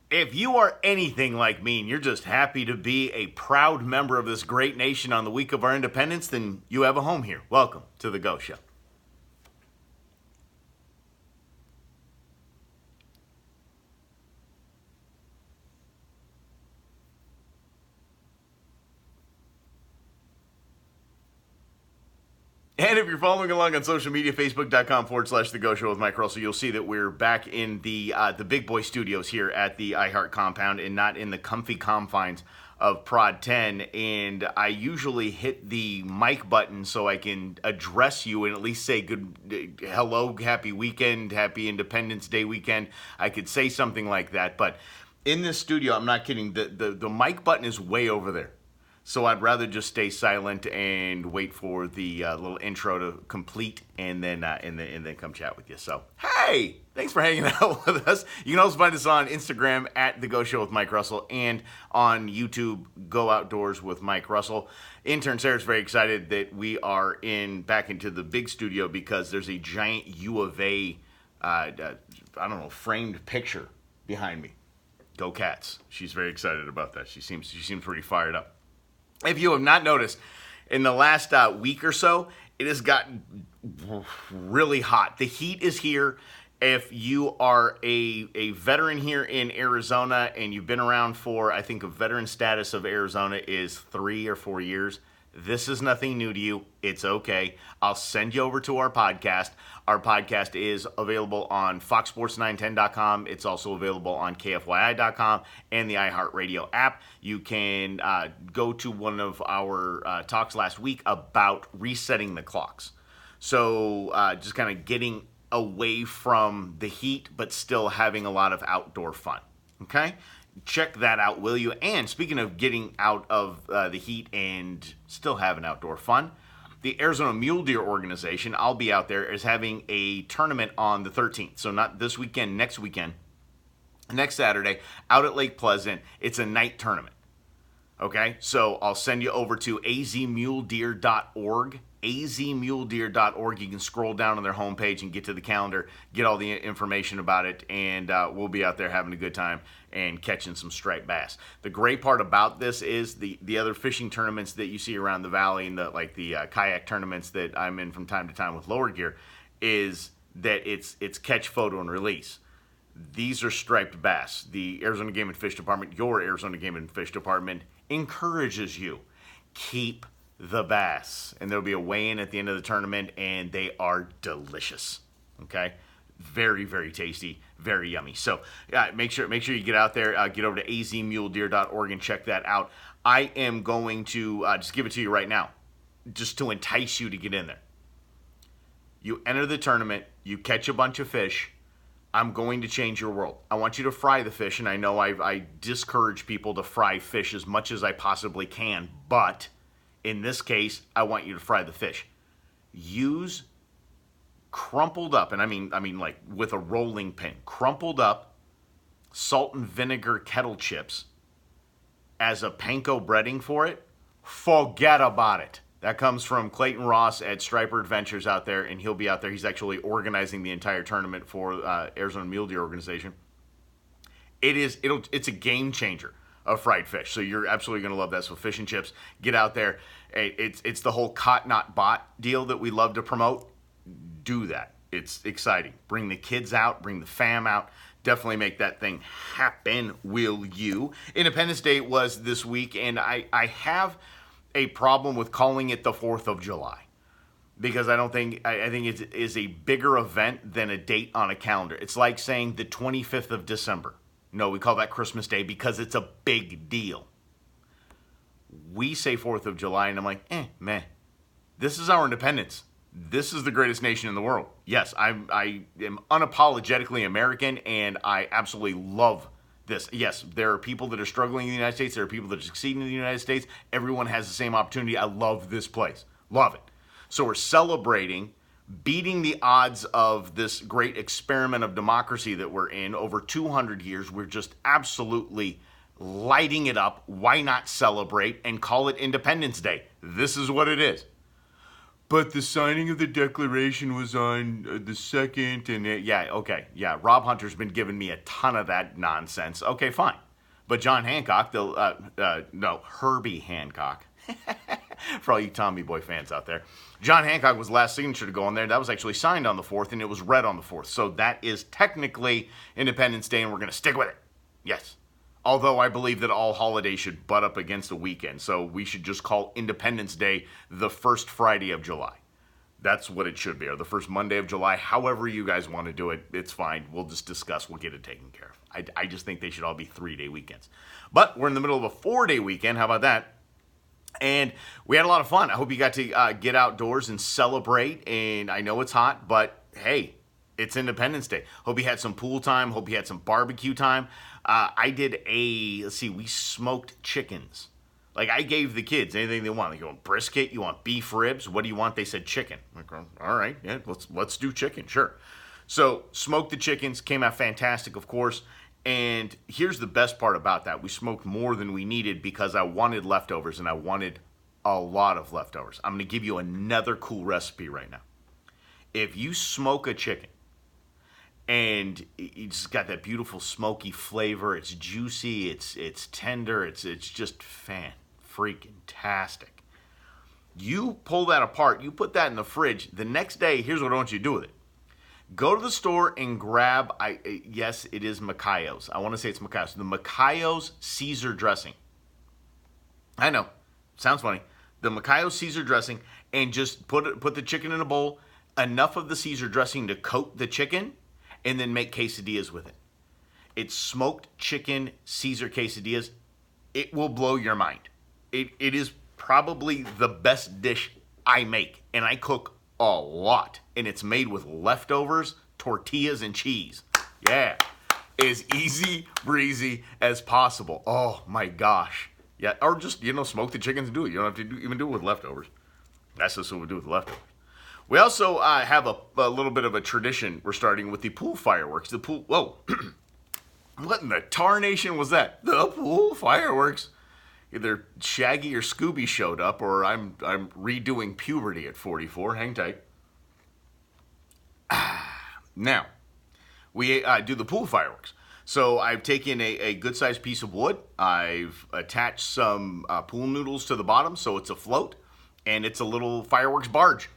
If you are anything like me and you're just happy to be a proud member of this great nation on the week of our independence, then you have a home here. Welcome to The Go Show. And if you're following along on social media, facebook.com/The Go Show with Mike Russell, you'll see that we're back in the big boy studios here at the iHeart compound and not in the comfy confines of Prod 10. And I usually hit the mic button so I can address you and at least say hello, happy weekend, happy Independence Day weekend. I could say something like that. But in this studio, I'm not kidding, the mic button is way over there. So I'd rather just stay silent and wait for the little intro to complete, and then come chat with you. So hey, thanks for hanging out with us. You can also find us on Instagram at The Go Show with Mike Russell, and on YouTube, Go Outdoors with Mike Russell. Intern Sarah's very excited that we are back into the big studio because there's a giant U of A, framed picture behind me. Go Cats! She's very excited about that. She seems pretty fired up. If you have not noticed, in the last week or so, it has gotten really hot. The heat is here. If you are a veteran here in Arizona and you've been around for, I think, a veteran status of Arizona is 3 or 4 years, this is nothing new to you. It's okay. I'll send you over to our podcast. Our podcast is available on foxsports910.com. It's also available on kfyi.com and the iHeartRadio app. You can go to one of our talks last week about resetting the clocks. So just kind of getting away from the heat, but still having a lot of outdoor fun. Okay? Check that out, will you? And speaking of getting out of the heat and still having outdoor fun, the Arizona Mule Deer Organization, I'll be out there, is having a tournament on the 13th. So not this weekend, next weekend. Next Saturday, out at Lake Pleasant. It's a night tournament. Okay? So I'll send you over to azmuledeer.org. azmuledeer.org. You can scroll down on their homepage and get to the calendar, get all the information about it, and we'll be out there having a good time and catching some striped bass. The great part about this is the other fishing tournaments that you see around the valley and the kayak tournaments that I'm in from time to time with Lower Gear is that it's catch, photo, and release. These are striped bass. The Arizona Game and Fish Department, your Arizona Game and Fish Department, encourages you. Keep the bass. And there'll be a weigh-in at the end of the tournament, and they are delicious. Okay? Very, very tasty, very yummy. So make sure you get out there, get over to azmuledeer.org and check that out. I am going to just give it to you right now, just to entice you to get in there. You enter the tournament, you catch a bunch of fish. I'm going to change your world. I want you to fry the fish, and I know I discourage people to fry fish as much as I possibly can, but in this case, I want you to fry the fish. Use crumpled up, and I mean like with a rolling pin, crumpled up salt and vinegar kettle chips as a panko breading for it. Forget about it. That comes from Clayton Ross at Striper Adventures out there, and he'll be out there. He's actually organizing the entire tournament for Arizona Mule Deer Organization. It's a game changer of fried fish. So you're absolutely going to love that. So fish and chips, get out there. It's the whole caught not bought deal that we love to promote. Do that. It's exciting. Bring the kids out, bring the fam out. Definitely make that thing happen, will you? Independence Day was this week, and I have a problem with calling it the 4th of July. Because I think it is a bigger event than a date on a calendar. It's like saying the 25th of December. No, we call that Christmas Day because it's a big deal. We say 4th of July, and I'm like, meh. This is our independence. This is the greatest nation in the world. Yes, I am unapologetically American, and I absolutely love this. Yes, there are people that are struggling in the United States. There are people that are succeeding in the United States. Everyone has the same opportunity. I love this place. Love it. So we're celebrating beating the odds of this great experiment of democracy that we're in over 200 years. We're just absolutely lighting it up. Why not celebrate and call it Independence Day? This is what it is. but the signing of the Declaration was on the 2nd, and yeah, okay, yeah. Rob Hunter's been giving me a ton of that nonsense. Okay, fine. But John Hancock, no, Herbie Hancock, for all you Tommy Boy fans out there, John Hancock was the last signature to go on there. That was actually signed on the 4th, and it was read on the 4th. So that is technically Independence Day, and we're going to stick with it. Yes. Although I believe that all holidays should butt up against a weekend. So we should just call Independence Day the first Friday of July. That's what it should be, or the first Monday of July. However you guys want to do it, it's fine. We'll just discuss. We'll get it taken care of. I just think they should all be 3-day weekends. But we're in the middle of a 4-day weekend. How about that? And we had a lot of fun. I hope you got to get outdoors and celebrate. And I know it's hot, but hey, it's Independence Day. Hope you had some pool time. Hope you had some barbecue time. I did we smoked chickens. Like, I gave the kids anything they want. Like, you want brisket? You want beef ribs? What do you want? They said chicken. I'm like, all right, yeah, let's do chicken, sure. So, smoked the chickens, came out fantastic, of course. And here's the best part about that. We smoked more than we needed because I wanted leftovers, and I wanted a lot of leftovers. I'm going to give you another cool recipe right now. If you smoke a chicken, and it's got that beautiful smoky flavor. It's juicy. It's tender. It's just freaking-tastic. You pull that apart. You put that in the fridge. The next day, here's what I want you to do with it. Go to the store and grab, yes, it is Mackayo's. I want to say it's Mackayo's. The Mackayo's Caesar dressing. I know. Sounds funny. The Mackayo's Caesar dressing, and just put the chicken in a bowl. Enough of the Caesar dressing to coat the chicken, and then make quesadillas with it. It's smoked chicken Caesar quesadillas. It will blow your mind. It is probably the best dish I make, and I cook a lot. And it's made with leftovers, tortillas, and cheese. Yeah. As easy breezy as possible. Oh my gosh. Yeah, or just, smoke the chickens and do it. You don't have to even do it with leftovers. That's just what we do with leftovers. We also have a little bit of a tradition. We're starting with the pool fireworks. The pool, whoa. What in the tarnation was that? The pool fireworks. Either Shaggy or Scooby showed up, or I'm redoing puberty at 44. Hang tight. Now, we do the pool fireworks. So I've taken a good-sized piece of wood. I've attached some pool noodles to the bottom so it's afloat, and it's a little fireworks barge.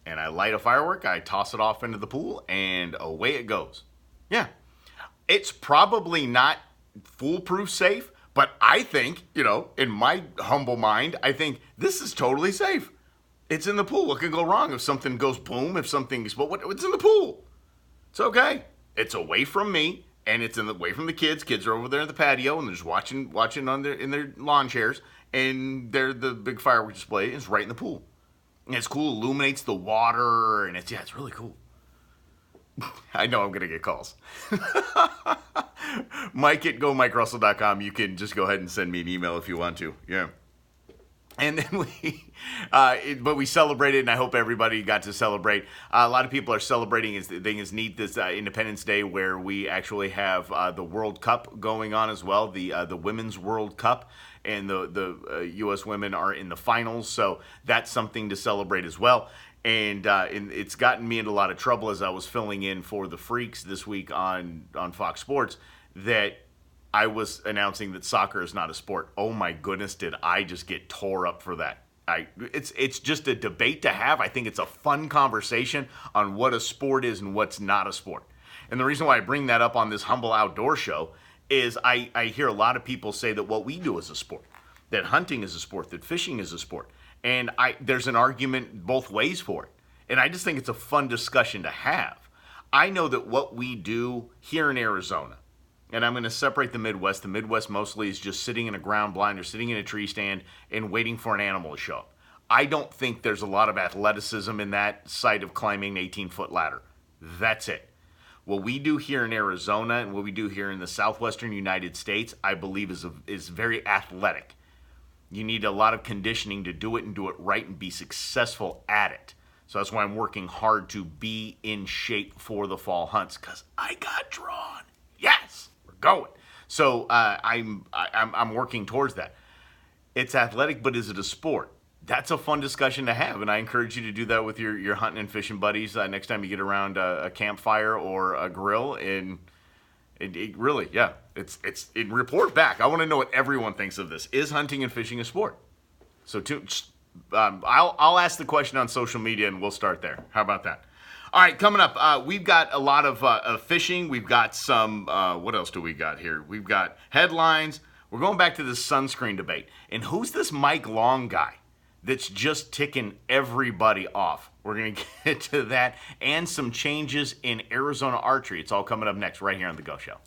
And I light a firework, I toss it off into the pool, and away it goes. Yeah. It's probably not foolproof safe, but I think, in my humble mind, I think this is totally safe. It's in the pool. What can go wrong if something goes boom, if something's, what's in the pool? It's okay. It's away from me, and it's away from the kids. Kids are over there in the patio, and they're just watching in their lawn chairs, and the big firework display is right in the pool. And it's cool, illuminates the water, and it's really cool. I know I'm going to get calls. Mike at GoMikeRussell.com. You can just go ahead and send me an email if you want to. Yeah. And then but we celebrated, and I hope everybody got to celebrate. A lot of people are celebrating. The thing is neat this Independence Day, where we actually have the World Cup going on as well, the Women's World Cup, and the U.S. women are in the finals, so that's something to celebrate as well. And it's gotten me into a lot of trouble as I was filling in for the Freaks this week on Fox Sports, that I was announcing that soccer is not a sport. Oh my goodness, did I just get tore up for that. It's just a debate to have. I think it's a fun conversation on what a sport is and what's not a sport. And the reason why I bring that up on this Humble Outdoor Show is I hear a lot of people say that what we do is a sport, that hunting is a sport, that fishing is a sport. And there's an argument both ways for it. And I just think it's a fun discussion to have. I know that what we do here in Arizona, and I'm going to separate the Midwest. The Midwest mostly is just sitting in a ground blind or sitting in a tree stand and waiting for an animal to show up. I don't think there's a lot of athleticism in that side of climbing an 18-foot ladder. That's it. What we do here in Arizona and what we do here in the southwestern United States, I believe is very athletic. You need a lot of conditioning to do it and do it right and be successful at it. So that's why I'm working hard to be in shape for the fall hunts, because I got drawn. Yes, we're going. So I'm working towards that. It's athletic, but is it a sport? That's a fun discussion to have, and I encourage you to do that with your hunting and fishing buddies next time you get around a campfire or a grill. And it really, yeah, it report back. I want to know what everyone thinks of this. Is hunting and fishing a sport? So I'll ask the question on social media, and we'll start there. How about that? All right, coming up, we've got a lot of fishing. We've got some, what else do we got here? We've got headlines. We're going back to this sunscreen debate. And who's this Mike Long guy that's just ticking everybody off? We're going to get to that and some changes in Arizona archery. It's all coming up next right here on The Go Show.